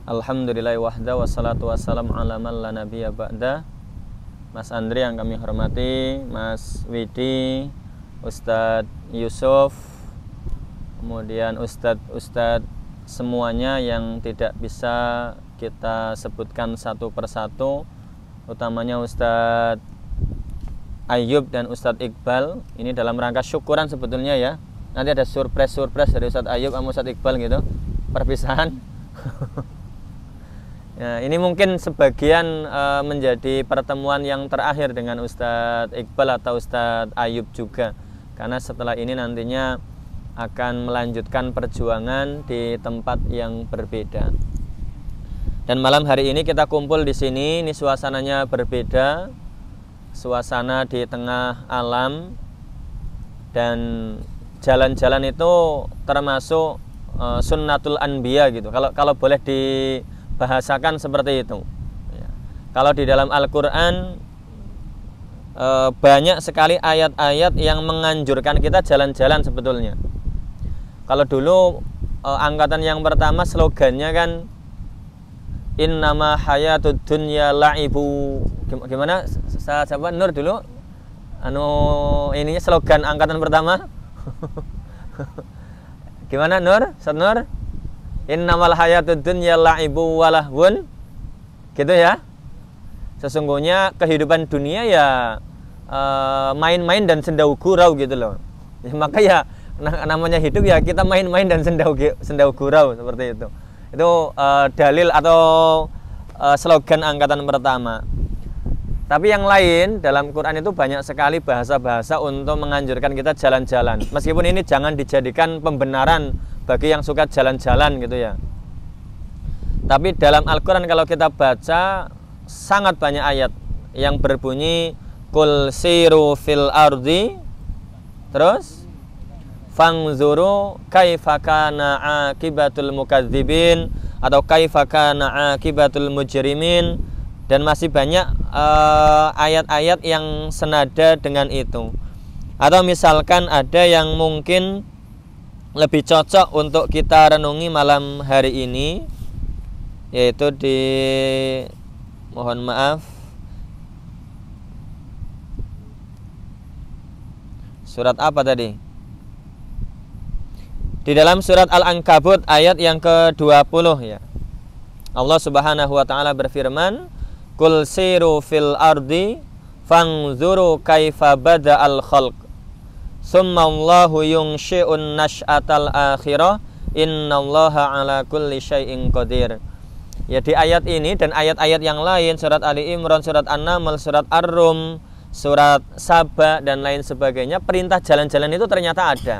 Alhamdulillah wahda wassalatu wassalamu ala man la nabiyya ba'da. Mas Andri yang kami hormati, Mas Widi, Ustadz Yusuf, kemudian Ustadz semuanya yang tidak bisa kita sebutkan satu persatu, utamanya Ustadz Ayub dan Ustadz Iqbal. Ini dalam rangka syukuran sebetulnya ya. Nanti ada surprise dari Ustadz Ayub sama Ustadz Iqbal gitu, perpisahan. Ya, ini mungkin sebagian menjadi pertemuan yang terakhir dengan Ustadz Iqbal atau Ustadz Ayub juga, karena setelah ini nantinya akan melanjutkan perjuangan di tempat yang berbeda. Dan malam hari ini kita kumpul di sini, ini suasananya berbeda, suasana di tengah alam, dan jalan-jalan itu termasuk sunnatul anbiya gitu. Kalau boleh dibahasakan seperti itu. Ya. Kalau di dalam Al-Quran banyak sekali ayat-ayat yang menganjurkan kita jalan-jalan sebetulnya. Kalau dulu angkatan yang pertama slogannya kan innama hayatud dunya la'ibu. Gimana? Siapa Nur dulu? Ininya slogan angkatan pertama. Gimana Nur? Ustaz Nur? Innamal hayatud dunya la'ibu walahwun. Gitu ya. Sesungguhnya kehidupan dunia ya main-main dan sendau gurau gitu loh. Ya, maka ya namanya hidup ya kita main-main dan sendau gurau seperti itu. Itu dalil atau slogan angkatan pertama. Tapi yang lain dalam Quran itu banyak sekali bahasa-bahasa untuk menganjurkan kita jalan-jalan. Meskipun ini jangan dijadikan pembenaran bagi yang suka jalan-jalan gitu ya. Tapi dalam Al-Quran kalau kita baca sangat banyak ayat yang berbunyi Qul siru fil ardi, terus fangzuru kaifa kana akibatul mukadzibin atau kaifa kana akibatul mujrimin, dan masih banyak ayat-ayat yang senada dengan itu. Atau misalkan ada yang mungkin lebih cocok untuk kita renungi malam hari ini, yaitu di mohon maaf surat apa tadi? Di dalam surat Al-Ankabut ayat yang ke-20 ya. Allah Subhanahu wa taala berfirman, "Qul siru fil ardi fangzuru kaifa bada'al khalq. Summa Allahu yunshi'un nash'atal akhirah. Innallaha ala kulli syai'in qadir." Ya, di ayat ini dan ayat-ayat yang lain, surat Ali Imran, surat An-Naml, surat Ar-Rum, surat Saba dan lain sebagainya, perintah jalan-jalan itu ternyata ada.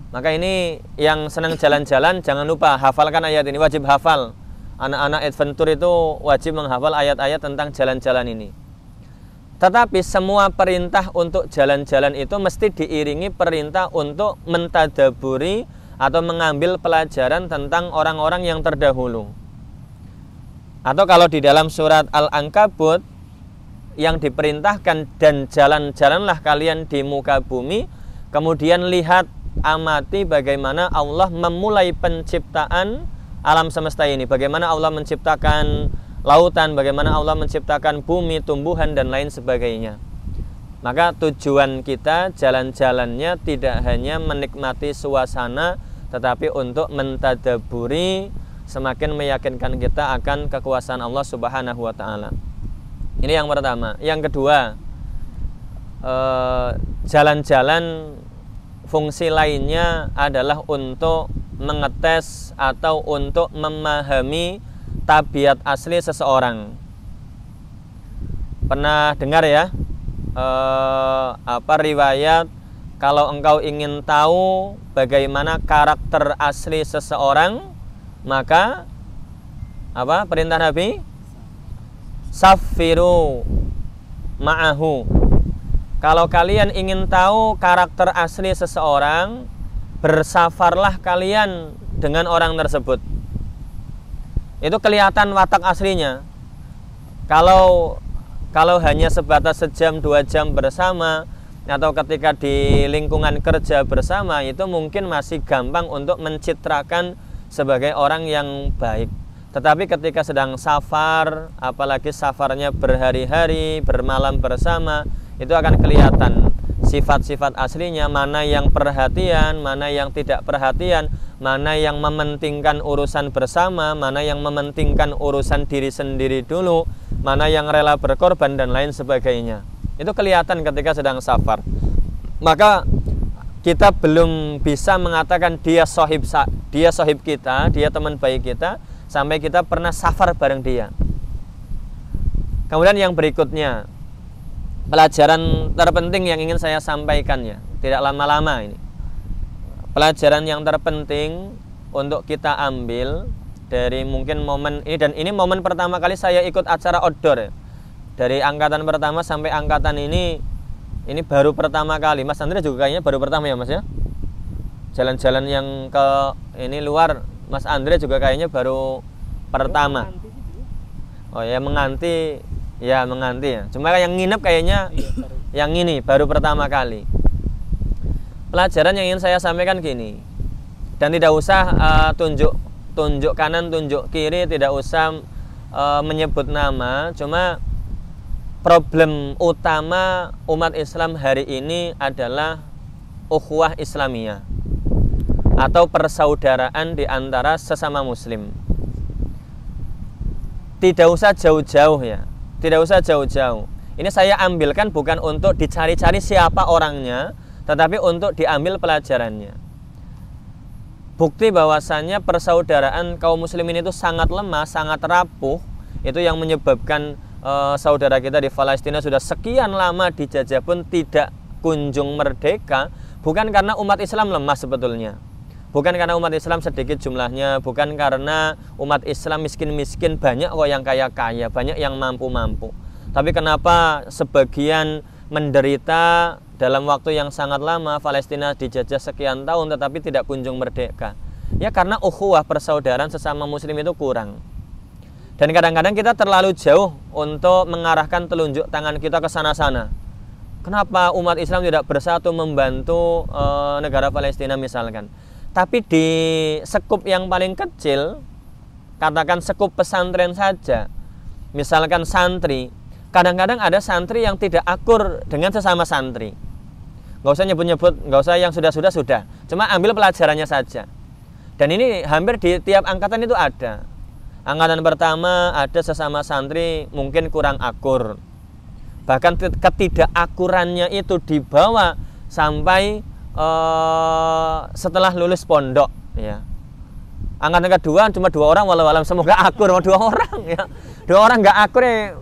Maka ini yang senang jalan-jalan jangan lupa hafalkan ayat ini, wajib hafal. Anak-anak adventure itu wajib menghafal ayat-ayat tentang jalan-jalan ini. Tetapi semua perintah untuk jalan-jalan itu mesti diiringi perintah untuk mentadaburi atau mengambil pelajaran tentang orang-orang yang terdahulu. Atau kalau di dalam surat Al-Ankabut yang diperintahkan, dan jalan-jalanlah kalian di muka bumi, kemudian lihat, amati bagaimana Allah memulai penciptaan alam semesta ini, bagaimana Allah menciptakan lautan, bagaimana Allah menciptakan bumi, tumbuhan dan lain sebagainya. Maka tujuan kita jalan-jalannya tidak hanya menikmati suasana, tetapi untuk mentadaburi, semakin meyakinkan kita akan kekuasaan Allah Subhanahu wa taala. Ini yang pertama. Yang kedua, jalan-jalan fungsi lainnya adalah untuk mengetes atau untuk memahami tabiat asli seseorang. Pernah dengar ya riwayat, kalau engkau ingin tahu bagaimana karakter asli seseorang, maka perintah Nabi? Safiru ma'ahu. Kalau kalian ingin tahu karakter asli seseorang, bersafarlah kalian dengan orang tersebut. Itu kelihatan watak aslinya. Kalau hanya sebatas sejam 2 jam bersama, atau ketika di lingkungan kerja bersama, itu mungkin masih gampang untuk mencitrakan sebagai orang yang baik. Tetapi ketika sedang safar, apalagi safarnya berhari-hari, bermalam bersama, itu akan kelihatan sifat-sifat aslinya, mana yang perhatian, mana yang tidak perhatian, mana yang mementingkan urusan bersama, mana yang mementingkan urusan diri sendiri dulu, mana yang rela berkorban dan lain sebagainya. Itu kelihatan ketika sedang safar. Maka kita belum bisa mengatakan dia sahib kita, dia teman baik kita, sampai kita pernah safar bareng dia. Kemudian yang berikutnya, pelajaran terpenting yang ingin saya sampaikan ya, tidak lama-lama ini. Pelajaran yang terpenting untuk kita ambil dari mungkin momen ini, dan ini momen pertama kali saya ikut acara outdoor ya. Dari angkatan pertama sampai angkatan ini baru pertama kali. Mas Andre juga kayaknya baru pertama ya Mas ya. Jalan-jalan yang ke ini luar, Mas Andre juga kayaknya baru pertama. Oh ya, menganti ya. Cuma yang nginep kayaknya yang ini baru pertama kali. Pelajaran yang ingin saya sampaikan gini, dan tidak usah tunjuk kanan, tunjuk kiri, tidak usah menyebut nama. Cuma problem utama umat Islam hari ini adalah ukhuwah Islamiyah atau persaudaraan di antara sesama muslim. Tidak usah jauh-jauh ya. Tidak usah jauh-jauh. Ini saya ambilkan bukan untuk dicari-cari siapa orangnya, tetapi untuk diambil pelajarannya. Bukti bahwasannya persaudaraan kaum muslimin itu sangat lemah, sangat rapuh. Itu yang menyebabkan saudara kita di Palestina sudah sekian lama dijajah pun tidak kunjung merdeka. Bukan karena umat Islam lemah sebetulnya. Bukan karena umat Islam sedikit jumlahnya, bukan karena umat Islam miskin-miskin, banyak kok yang kaya-kaya, banyak yang mampu-mampu. Tapi kenapa sebagian menderita dalam waktu yang sangat lama, Palestina dijajah sekian tahun tetapi tidak kunjung merdeka? Ya karena ukhuwah persaudaraan sesama muslim itu kurang. Dan kadang-kadang kita terlalu jauh untuk mengarahkan telunjuk tangan kita ke sana-sana. Kenapa umat Islam tidak bersatu membantu negara Palestina misalkan? Tapi di sekup yang paling kecil, katakan sekup pesantren saja, misalkan santri, kadang-kadang ada santri yang tidak akur dengan sesama santri. Nggak usah nyebut-nyebut, nggak usah yang sudah, cuma ambil pelajarannya saja. Dan ini hampir di tiap angkatan itu ada. Angkatan pertama ada sesama santri mungkin kurang akur, bahkan ketidakakurannya itu dibawa sampai setelah lulus pondok ya. Angkatan kedua cuma 2 orang, walau alam semoga akur. 2 orang ya, 2 orang nggak akur ya,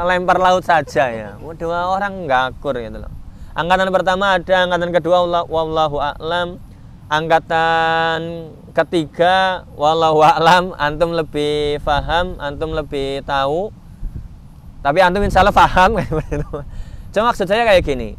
lempar laut saja ya. 2 orang nggak akur gitu loh. Angkatan pertama ada, angkatan kedua wallahu a'lam, angkatan ketiga wallahu a'lam, antum lebih paham, antum lebih tahu, tapi antum insya Allah paham. Cuma maksud saya kayak gini,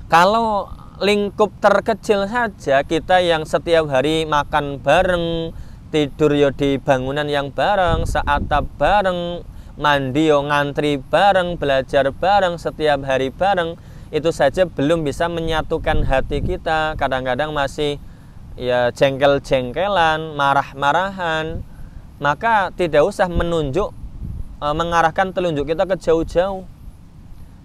kalau lingkup terkecil saja kita yang setiap hari makan bareng, tidur yo di bangunan yang bareng, seatap bareng, mandi yo ngantri bareng, belajar bareng, setiap hari bareng, itu saja belum bisa menyatukan hati kita. Kadang-kadang masih ya jengkel-jengkelan, marah-marahan. Maka tidak usah mengarahkan telunjuk kita ke jauh-jauh.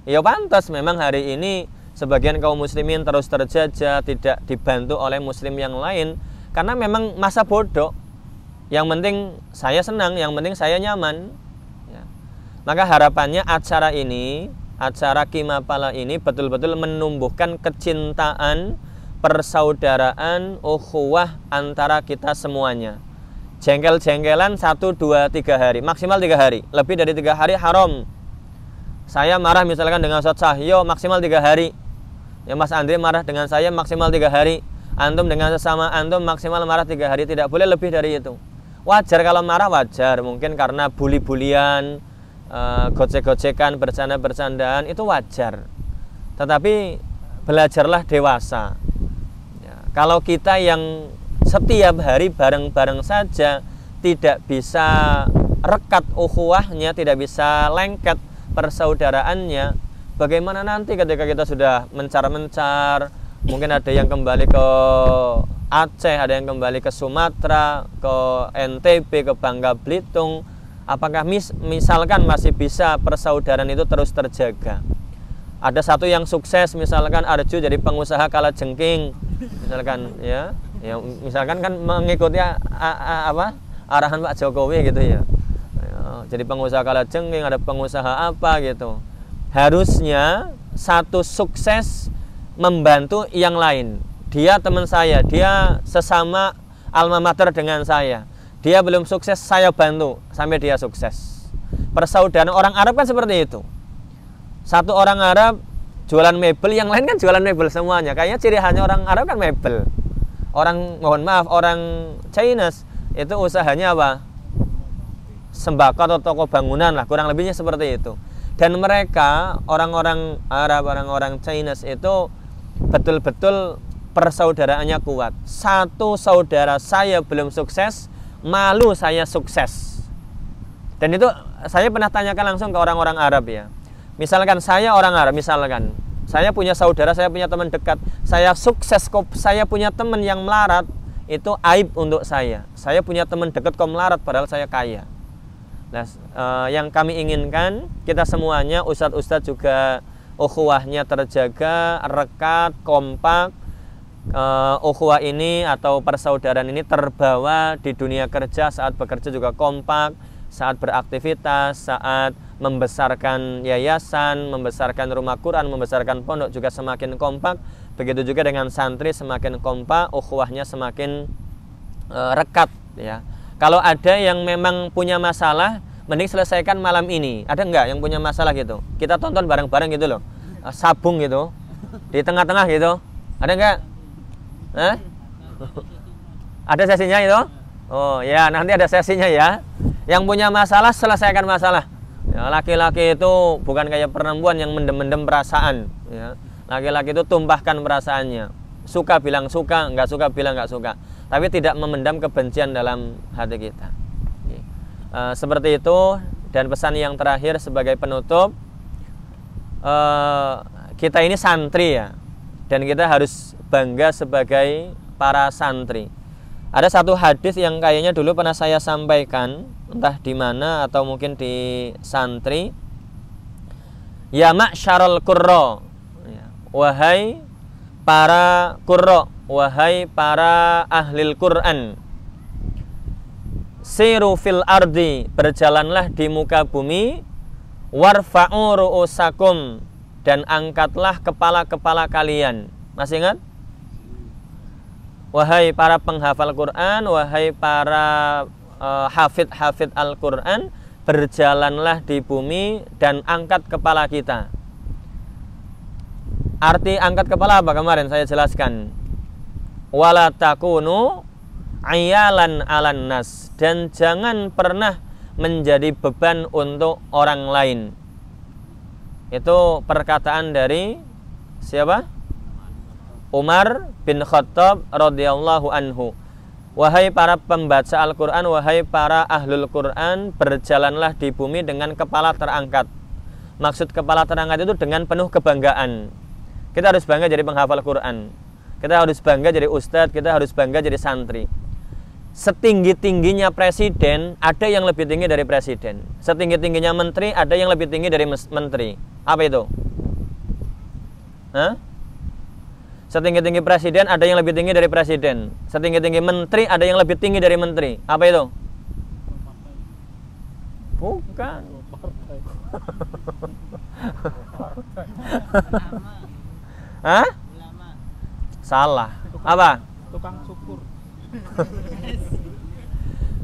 Ya pantas memang hari ini sebagian kaum muslimin terus terjajah, tidak dibantu oleh muslim yang lain, karena memang masa bodoh. Yang penting saya senang, yang penting saya nyaman ya. Maka harapannya acara ini, acara Qimapala ini betul-betul menumbuhkan kecintaan, persaudaraan, ukhuwah antara kita semuanya. Jengkel-jengkelan 1, 2, 3 hari, maksimal 3 hari. Lebih dari 3 hari haram. Saya marah misalkan dengan Ustaz Cahyo maksimal 3 hari. Ya Mas Andre marah dengan saya maksimal 3 hari. Antum dengan sesama antum maksimal marah 3 hari. Tidak boleh lebih dari itu. Wajar kalau marah, wajar. Mungkin karena bully-bulian, gocek-gocekan, bercanda-bercandaan, itu wajar. Tetapi belajarlah dewasa ya, kalau kita yang setiap hari bareng-bareng saja tidak bisa rekat ukhuwahnya, tidak bisa lengket persaudaraannya, bagaimana nanti ketika kita sudah mencar-mencar, mungkin ada yang kembali ke Aceh, ada yang kembali ke Sumatera, ke NTB, ke Bangka Belitung. Apakah misalkan masih bisa persaudaraan itu terus terjaga? Ada satu yang sukses, misalkan Arju jadi pengusaha kalajengking, misalkan ya misalkan kan mengikuti arahan Pak Jokowi gitu ya. Jadi pengusaha kalajengking, ada pengusaha apa gitu. Harusnya satu sukses membantu yang lain. Dia teman saya, dia sesama alma mater dengan saya. Dia belum sukses, saya bantu sampai dia sukses. Persaudaraan orang Arab kan seperti itu. Satu orang Arab jualan mebel, yang lain kan jualan mebel semuanya. Kayaknya ciri khasnya orang Arab kan mebel. Mohon maaf, orang Chinese itu usahanya apa? Sembako atau toko bangunan lah, kurang lebihnya seperti itu. Dan mereka, orang-orang Arab, orang-orang Chinese itu betul-betul persaudaraannya kuat. Satu saudara saya belum sukses, malu saya sukses. Dan itu saya pernah tanyakan langsung ke orang-orang Arab ya. Misalkan saya orang Arab, misalkan saya punya saudara, saya punya teman dekat, saya sukses kok, saya punya teman yang melarat, itu aib untuk saya. Saya punya teman dekat kok melarat padahal saya kaya. Nah, yang kami inginkan kita semuanya, ustadz-ustadz juga ukhuwahnya terjaga, rekat, kompak. Ukhuwah ini atau persaudaraan ini terbawa di dunia kerja, saat bekerja juga kompak, saat beraktivitas, saat membesarkan yayasan, membesarkan rumah Quran, membesarkan pondok juga semakin kompak. Begitu juga dengan santri, semakin kompak, ukhuwahnya semakin rekat ya. Kalau ada yang memang punya masalah, mending selesaikan malam ini. Ada enggak yang punya masalah gitu? Kita tonton bareng-bareng gitu loh. Sabung gitu di tengah-tengah gitu. Ada enggak? Ada sesinya itu? Oh ya, nanti ada sesinya ya. Yang punya masalah selesaikan masalah. Ya, laki-laki itu bukan kayak perempuan yang mendem-mendem perasaan. Ya. Laki-laki itu tumpahkan perasaannya. Suka bilang suka, nggak suka bilang nggak suka. Tapi tidak memendam kebencian dalam hati kita. Seperti itu. Dan pesan yang terakhir sebagai penutup, kita ini santri ya. Dan kita harus bangga sebagai para santri. Ada satu hadis yang kayaknya dulu pernah saya sampaikan, entah di mana atau mungkin di santri. Ya ma'syarul qurra, wahai para qurra, wahai para ahlil Quran, siru fil ardi, berjalanlah di muka bumi, warfa'u ru'usakum, dan angkatlah kepala-kepala kalian. Masih ingat? Wahai para penghafal Quran, wahai para hafid-hafid Al-Quran, berjalanlah di bumi dan angkat kepala kita. Arti angkat kepala apa kemarin saya jelaskan. Wala takunu ayalan alan nas, dan jangan pernah menjadi beban untuk orang lain. Itu perkataan dari siapa? Umar bin Khattab radhiyallahu anhu. Wahai para pembaca Al-Quran, wahai para ahlul Quran, berjalanlah di bumi dengan kepala terangkat. Maksud kepala terangkat itu dengan penuh kebanggaan. Kita harus bangga jadi penghafal Quran. Kita harus bangga jadi ustadz, kita harus bangga jadi santri. Setinggi-tingginya presiden, ada yang lebih tinggi dari presiden. Setinggi-tingginya menteri, ada yang lebih tinggi dari menteri. Apa itu? Setinggi-tinggi presiden, ada yang lebih tinggi dari presiden. Setinggi-tinggi menteri, ada yang lebih tinggi dari menteri. Apa itu? Bukan. Hah? Salah. Apa? Tukang syukur.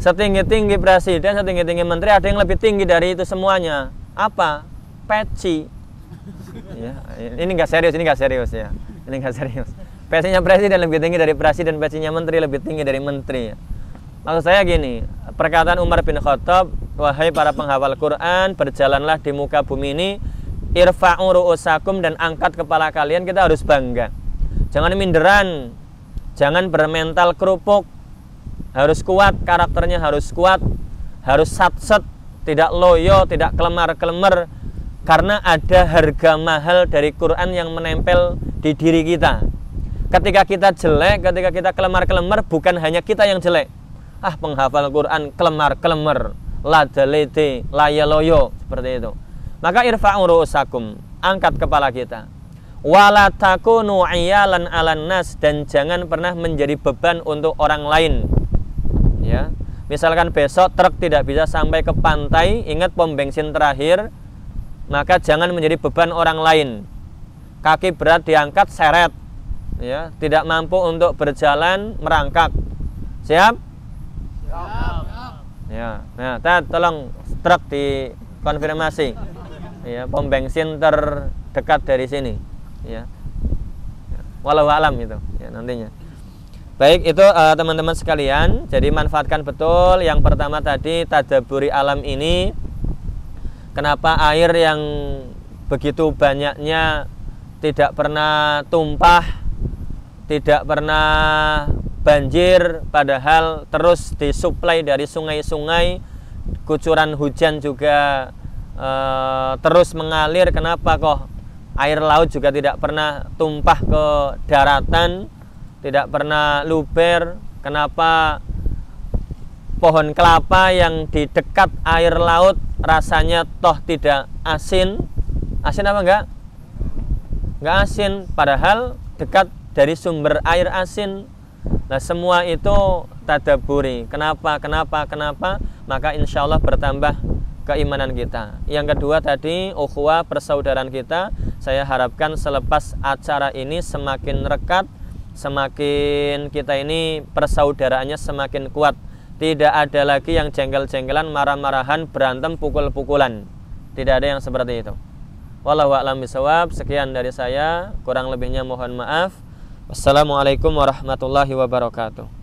Setinggi-tinggi presiden, setinggi-tinggi menteri, ada yang lebih tinggi dari itu semuanya. Apa? Peci. Ya, ini nggak serius, ya. Ini nggak serius. Pecinya presiden lebih tinggi dari presiden, pecinya menteri lebih tinggi dari menteri. Maksud saya gini, perkataan Umar bin Khattab, wahai para penghafal Quran, berjalanlah di muka bumi ini, irfa'u ru'usakum, dan angkat kepala kalian. Kita harus bangga. Jangan minderan, jangan bermental kerupuk, harus kuat, karakternya harus kuat, harus satset, tidak loyo, tidak kelemar-kelemar, karena ada harga mahal dari Quran yang menempel di diri kita. Ketika kita jelek, ketika kita kelemar-kelemar, bukan hanya kita yang jelek. Penghafal Quran kelemar-kelemar, ladalete, layaloyo, seperti itu. Maka irfa'u ru'usakum, angkat kepala kita. Wala takunu iyalan 'alan nas, dan jangan pernah menjadi beban untuk orang lain. Ya. Misalkan besok truk tidak bisa sampai ke pantai, ingat pom bensin terakhir, maka jangan menjadi beban orang lain. Kaki berat diangkat, seret, ya, tidak mampu untuk berjalan, merangkak. Siap? Ya, nah, tolong truk dikonfirmasi. Ya, pom bensin terdekat dari sini. Ya, walau alam itu. Ya, nantinya. Baik, itu teman-teman sekalian. Jadi manfaatkan betul. Yang pertama tadi tadabburi alam ini. Kenapa air yang begitu banyaknya tidak pernah tumpah, tidak pernah banjir, padahal terus disuplai dari sungai-sungai, kucuran hujan juga terus mengalir. Kenapa kok air laut juga tidak pernah tumpah ke daratan, tidak pernah luber? Kenapa pohon kelapa yang di dekat air laut rasanya toh tidak asin? Asin apa enggak? Enggak asin, padahal dekat dari sumber air asin. Nah, semua itu tadabburi. Kenapa? Maka insya Allah bertambah keimanan kita. Yang kedua tadi, ukhuwah, persaudaraan kita. Saya harapkan selepas acara ini semakin rekat, semakin kita ini persaudaraannya semakin kuat. Tidak ada lagi yang jengkel-jengkelan, marah-marahan, berantem, pukul-pukulan. Tidak ada yang seperti itu. Wallahu a'lam bishawab. Sekian dari saya, kurang lebihnya mohon maaf. Wassalamualaikum warahmatullahi wabarakatuh.